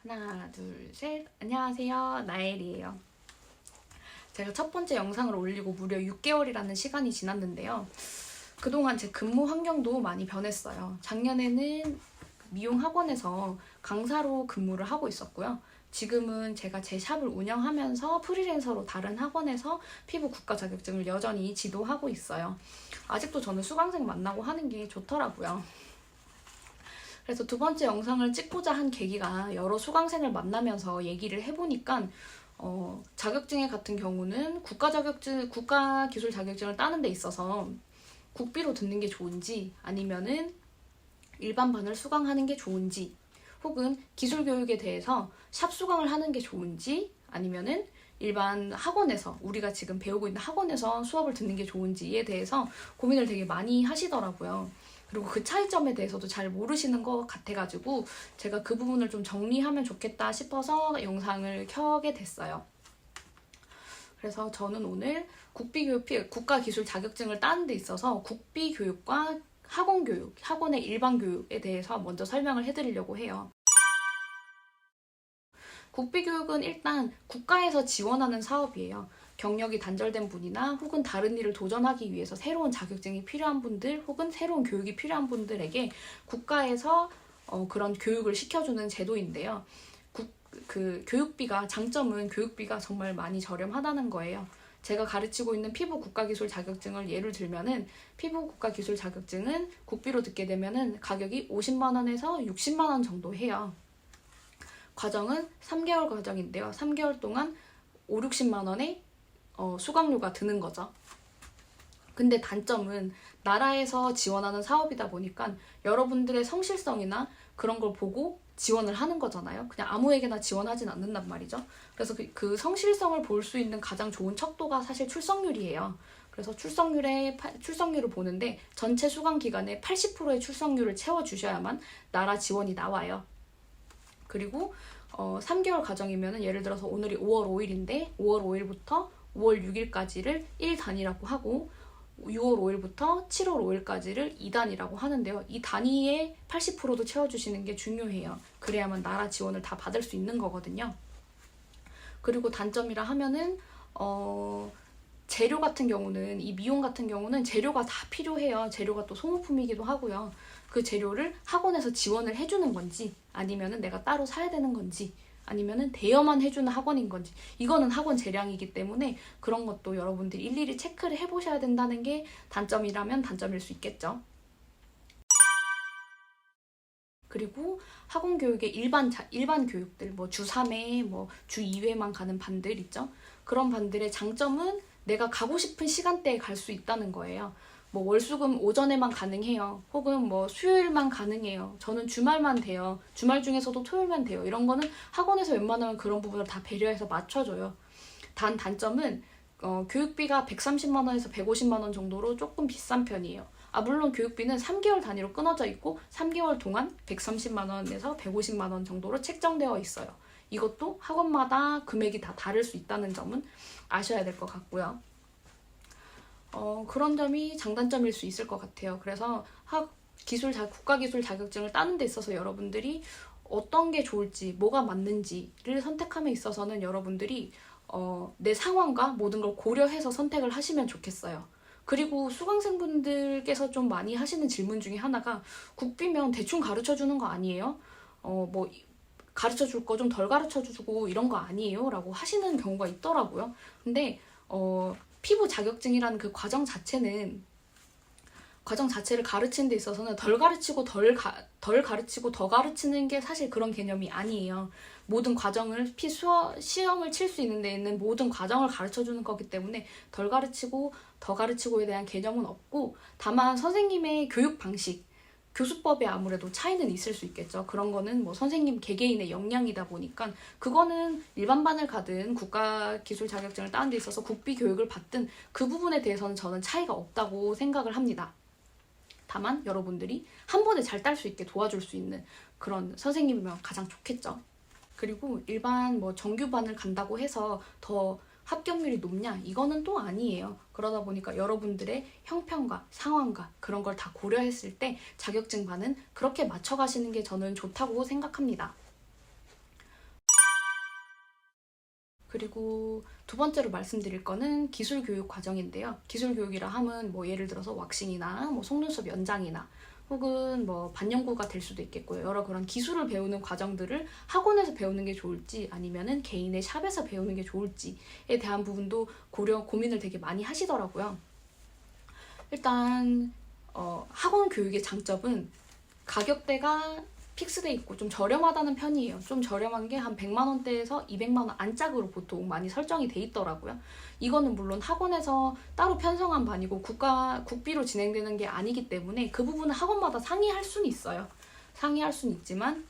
하나, 둘, 셋. 안녕하세요. 나엘이에요. 제가 첫 번째 영상을 올리고 무려 6개월이라는 시간이 지났는데요. 그동안 제 근무 환경도 많이 변했어요. 작년에는 미용 학원에서 강사로 근무를 하고 있었고요. 지금은 제가 제 샵을 운영하면서 프리랜서로 다른 학원에서 피부 국가 자격증을 여전히 지도하고 있어요. 아직도 저는 수강생 만나고 하는 게 좋더라고요. 그래서 두 번째 영상을 찍고자 한 계기가 여러 수강생을 만나면서 얘기를 해보니까 자격증에 같은 경우는 국가 기술 자격증을 따는 데 있어서 국비로 듣는 게 좋은지 아니면은 일반반을 수강하는 게 좋은지 혹은 기술 교육에 대해서 샵 수강을 하는 게 좋은지 아니면은 일반 학원에서 우리가 지금 배우고 있는 학원에서 수업을 듣는 게 좋은지에 대해서 고민을 되게 많이 하시더라고요. 그리고 그 차이점에 대해서도 잘 모르시는 것 같아가지고 제가 그 부분을 좀 정리하면 좋겠다 싶어서 영상을 켜게 됐어요. 그래서 저는 오늘 국가기술 자격증을 따는 데 있어서 국비교육과 학원교육, 학원의 일반교육에 대해서 먼저 설명을 해드리려고 해요. 국비교육은 일단 국가에서 지원하는 사업이에요. 경력이 단절된 분이나 혹은 다른 일을 도전하기 위해서 새로운 자격증이 필요한 분들 혹은 새로운 교육이 필요한 분들에게 국가에서 그런 교육을 시켜주는 제도인데요. 장점은 교육비가 정말 많이 저렴하다는 거예요. 제가 가르치고 있는 피부 국가기술 자격증을 예를 들면은 피부 국가기술 자격증은 국비로 듣게 되면은 가격이 50만 원에서 60만 원 정도 해요. 과정은 3개월 과정인데요. 3개월 동안 5, 60만 원의 수강료가 드는 거죠. 근데 단점은 나라에서 지원하는 사업이다 보니까 여러분들의 성실성이나 그런 걸 보고 지원을 하는 거잖아요. 그냥 아무에게나 지원하진 않는단 말이죠. 그래서 그 성실성을 볼 수 있는 가장 좋은 척도가 사실 출석률이에요. 그래서 출석률을 보는데 전체 수강 기간에 80%의 출석률을 채워주셔야만 나라 지원이 나와요. 그리고 3개월 과정이면 예를 들어서 오늘이 5월 5일인데 5월 5일부터 5월 6일까지를 1단이라고 하고 6월 5일부터 7월 5일까지를 2단이라고 하는데요. 이 단위에 80%도 채워주시는 게 중요해요. 그래야만 나라 지원을 다 받을 수 있는 거거든요. 그리고 단점이라 하면은 재료 같은 경우는 이 미용 같은 경우는 재료가 다 필요해요. 재료가 또 소모품이기도 하고요. 그 재료를 학원에서 지원을 해주는 건지 아니면은 내가 따로 사야 되는 건지 아니면은 대여만 해주는 학원인 건지 이거는 학원 재량이기 때문에 그런 것도 여러분들이 일일이 체크를 해보셔야 된다는 게 단점이라면 단점일 수 있겠죠. 그리고 학원 교육의 일반 교육들 주 3회, 주 2회만 가는 반들 있죠. 그런 반들의 장점은 내가 가고 싶은 시간대에 갈 수 있다는 거예요. 월수금 오전에만 가능해요. 혹은 수요일만 가능해요. 저는 주말만 돼요. 주말 중에서도 토요일만 돼요. 이런 거는 학원에서 웬만하면 그런 부분을 다 배려해서 맞춰줘요. 단점은 교육비가 130만 원에서 150만 원 정도로 조금 비싼 편이에요. 물론 교육비는 3개월 단위로 끊어져 있고 3개월 동안 130만 원에서 150만 원 정도로 책정되어 있어요. 이것도 학원마다 금액이 다 다를 수 있다는 점은 아셔야 될 것 같고요. 그런 점이 장단점일 수 있을 것 같아요. 그래서 국가기술 자격증을 따는 데 있어서 여러분들이 어떤 게 좋을지, 뭐가 맞는지를 선택함에 있어서는 여러분들이 내 상황과 모든 걸 고려해서 선택을 하시면 좋겠어요. 그리고 수강생분들께서 좀 많이 하시는 질문 중에 하나가 국비면 대충 가르쳐주는 거 아니에요? 가르쳐줄 거 좀 덜 가르쳐주고 이런 거 아니에요? 라고 하시는 경우가 있더라고요. 근데 피부 자격증이라는 그 과정 자체를 가르치는 데 있어서는 덜 가르치고 더 가르치는 게 사실 그런 개념이 아니에요. 모든 과정을 시험을 칠 수 있는 데 있는 모든 과정을 가르쳐주는 거기 때문에 덜 가르치고 더 가르치고에 대한 개념은 없고 다만 선생님의 교육 방식, 교수법에 아무래도 차이는 있을 수 있겠죠. 그런 거는 선생님 개개인의 역량이다 보니까 그거는 일반반을 가든 국가기술 자격증을 따는 데 있어서 국비 교육을 받든 그 부분에 대해서는 저는 차이가 없다고 생각을 합니다. 다만 여러분들이 한 번에 잘 딸 수 있게 도와줄 수 있는 그런 선생님이면 가장 좋겠죠. 그리고 일반 정규반을 간다고 해서 더 합격률이 높냐? 이거는 또 아니에요. 그러다 보니까 여러분들의 형편과 상황과 그런 걸 다 고려했을 때 자격증반은 그렇게 맞춰가시는 게 저는 좋다고 생각합니다. 그리고 두 번째로 말씀드릴 거는 기술교육 과정인데요. 기술교육이라 하면 뭐 예를 들어서 왁싱이나 뭐 속눈썹 연장이나 혹은 뭐 반영구가 될 수도 있겠고요. 여러 그런 기술을 배우는 과정들을 학원에서 배우는 게 좋을지 아니면은 개인의 샵에서 배우는 게 좋을지에 대한 부분도 고민을 되게 많이 하시더라고요. 일단 학원 교육의 장점은 가격대가 픽스돼 있고 좀 저렴하다는 편이에요. 좀 저렴한 게 한 100만 원대에서 200만 원 안짝으로 보통 많이 설정이 돼 있더라고요. 이거는 물론 학원에서 따로 편성한 반이고 국비로 진행되는 게 아니기 때문에 그 부분은 학원마다 상의할 수는 있어요. 상의할 수는 있지만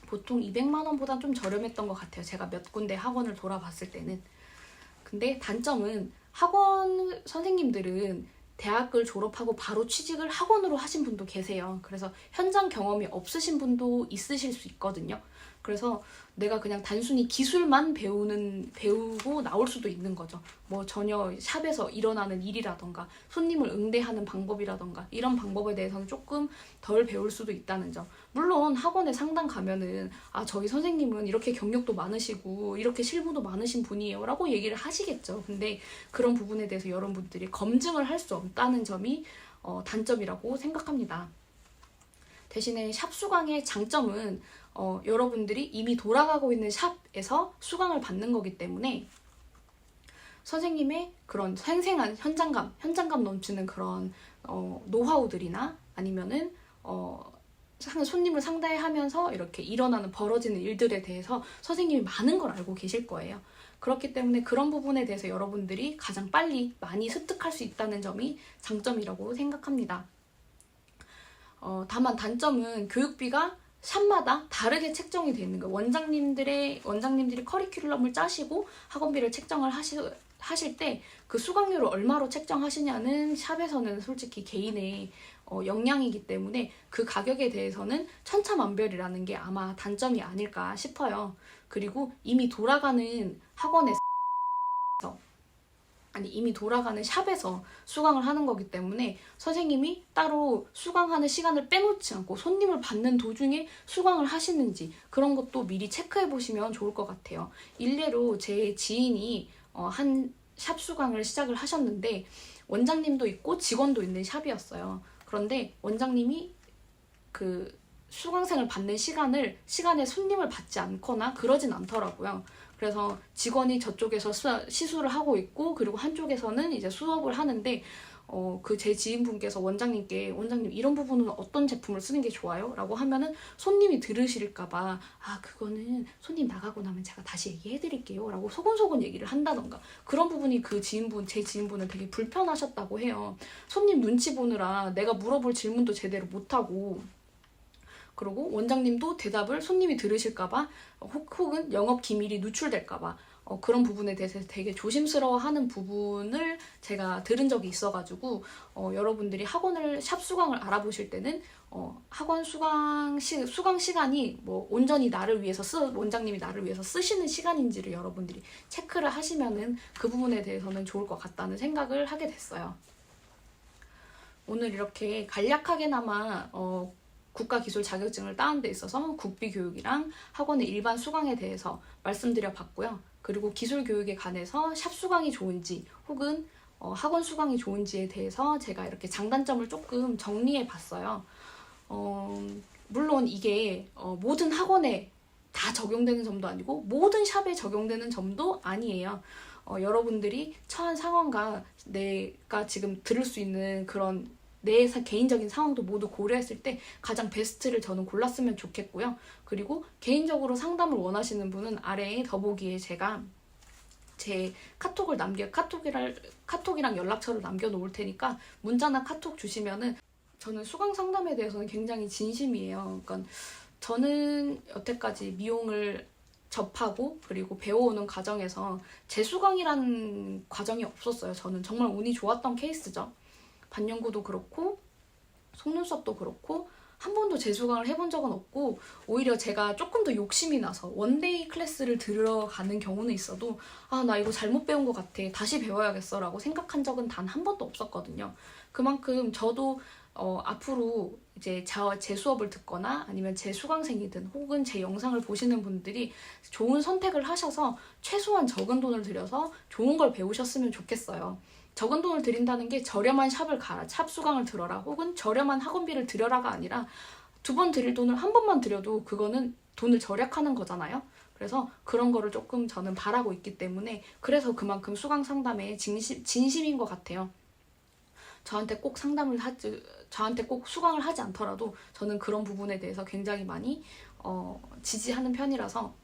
보통 200만 원보다 좀 저렴했던 것 같아요. 제가 몇 군데 학원을 돌아봤을 때는. 근데 단점은 학원 선생님들은 대학을 졸업하고 바로 취직을 학원으로 하신 분도 계세요. 그래서 현장 경험이 없으신 분도 있으실 수 있거든요. 그래서 내가 그냥 단순히 기술만 배우고 나올 수도 있는 거죠. 뭐 전혀 샵에서 일어나는 일이라던가 손님을 응대하는 방법이라던가 이런 방법에 대해서는 조금 덜 배울 수도 있다는 점. 물론 학원에 상담 가면은 저희 선생님은 이렇게 경력도 많으시고 이렇게 실무도 많으신 분이에요 라고 얘기를 하시겠죠. 근데 그런 부분에 대해서 여러분들이 검증을 할 수 없다는 점이 단점이라고 생각합니다. 대신에 샵 수강의 장점은 여러분들이 이미 돌아가고 있는 샵에서 수강을 받는 거기 때문에 선생님의 그런 생생한 현장감 넘치는 그런 노하우들이나 아니면은 손님을 상대하면서 이렇게 일어나는 벌어지는 일들에 대해서 선생님이 많은 걸 알고 계실 거예요. 그렇기 때문에 그런 부분에 대해서 여러분들이 가장 빨리 많이 습득할 수 있다는 점이 장점이라고 생각합니다. 다만 단점은 교육비가 샵마다 다르게 책정이 되어 있는 거예요. 원장님들이 커리큘럼을 짜시고 학원비를 책정을 하실 때 그 수강료를 얼마로 책정하시냐는 샵에서는 솔직히 개인의 역량이기 때문에 그 가격에 대해서는 천차만별이라는 게 아마 단점이 아닐까 싶어요. 그리고 이미 돌아가는 이미 돌아가는 샵에서 수강을 하는 거기 때문에 선생님이 따로 수강하는 시간을 빼놓지 않고 손님을 받는 도중에 수강을 하시는지 그런 것도 미리 체크해 보시면 좋을 것 같아요. 일례로 제 지인이 한 샵 수강을 시작을 하셨는데 원장님도 있고 직원도 있는 샵이었어요. 그런데 원장님이 그 수강생을 받는 시간에 손님을 받지 않거나 그러진 않더라고요. 그래서 직원이 저쪽에서 시술을 하고 있고 그리고 한쪽에서는 이제 수업을 하는데 그 제 지인분께서 원장님 이런 부분은 어떤 제품을 쓰는 게 좋아요? 라고 하면은 손님이 들으실까봐 그거는 손님 나가고 나면 제가 다시 얘기해 드릴게요 라고 소곤소곤 얘기를 한다던가 그런 부분이 제 지인분은 되게 불편하셨다고 해요. 손님 눈치 보느라 내가 물어볼 질문도 제대로 못하고 그리고 원장님도 대답을 손님이 들으실까봐 혹은 영업 기밀이 누출될까봐 그런 부분에 대해서 되게 조심스러워하는 부분을 제가 들은 적이 있어가지고 여러분들이 샵 수강을 알아보실 때는 학원 수강 시간이 뭐 온전히 원장님이 나를 위해서 쓰시는 시간인지를 여러분들이 체크를 하시면은 그 부분에 대해서는 좋을 것 같다는 생각을 하게 됐어요. 오늘 이렇게 간략하게나마 국가기술 자격증을 따는 데 있어서 국비교육이랑 학원의 일반 수강에 대해서 말씀드려 봤고요. 그리고 기술교육에 관해서 샵 수강이 좋은지 혹은 학원 수강이 좋은지에 대해서 제가 이렇게 장단점을 조금 정리해 봤어요. 물론 이게 모든 학원에 다 적용되는 점도 아니고 모든 샵에 적용되는 점도 아니에요. 여러분들이 처한 상황과 내가 지금 들을 수 있는 그런 내 개인적인 상황도 모두 고려했을 때 가장 베스트를 저는 골랐으면 좋겠고요. 그리고 개인적으로 상담을 원하시는 분은 아래에 더보기에 제가 제 카톡이랑 연락처를 남겨놓을 테니까 문자나 카톡 주시면은 저는 수강 상담에 대해서는 굉장히 진심이에요. 그러니까 저는 여태까지 미용을 접하고 그리고 배워오는 과정에서 재수강이라는 과정이 없었어요. 저는 정말 운이 좋았던 케이스죠. 반영구도 그렇고 속눈썹도 그렇고 한 번도 재수강을 해본 적은 없고 오히려 제가 조금 더 욕심이 나서 원데이 클래스를 들어가는 경우는 있어도 나 이거 잘못 배운 것 같아 다시 배워야겠어 라고 생각한 적은 단 한 번도 없었거든요. 그만큼 저도 앞으로 이제 제 수업을 듣거나 아니면 제 수강생이든 혹은 제 영상을 보시는 분들이 좋은 선택을 하셔서 최소한 적은 돈을 들여서 좋은 걸 배우셨으면 좋겠어요. 적은 돈을 들인다는 게 저렴한 샵을 가라, 샵 수강을 들어라, 혹은 저렴한 학원비를 들여라가 아니라 2번 들일 돈을 한 번만 들여도 그거는 돈을 절약하는 거잖아요. 그래서 그런 거를 조금 저는 바라고 있기 때문에 그래서 그만큼 수강 상담에 진심인 것 같아요. 저한테 꼭 저한테 꼭 수강을 하지 않더라도 저는 그런 부분에 대해서 굉장히 많이 지지하는 편이라서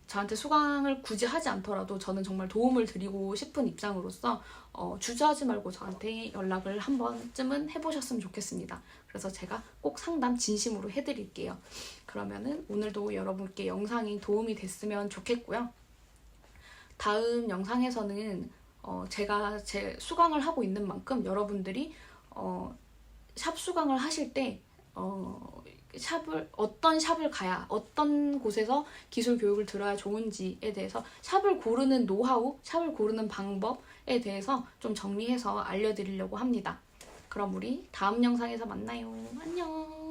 저한테 수강을 굳이 하지 않더라도 저는 정말 도움을 드리고 싶은 입장으로서 주저하지 말고 저한테 연락을 한 번쯤은 해보셨으면 좋겠습니다. 그래서 제가 꼭 상담 진심으로 해드릴게요. 그러면은 오늘도 여러분께 영상이 도움이 됐으면 좋겠고요. 다음 영상에서는 제가 제 수강을 하고 있는 만큼 여러분들이 샵 수강을 하실 때 어떤 샵을 가야 어떤 곳에서 기술 교육을 들어야 좋은지에 대해서 샵을 고르는 노하우, 샵을 고르는 방법에 대해서 좀 정리해서 알려드리려고 합니다. 그럼 우리 다음 영상에서 만나요. 안녕.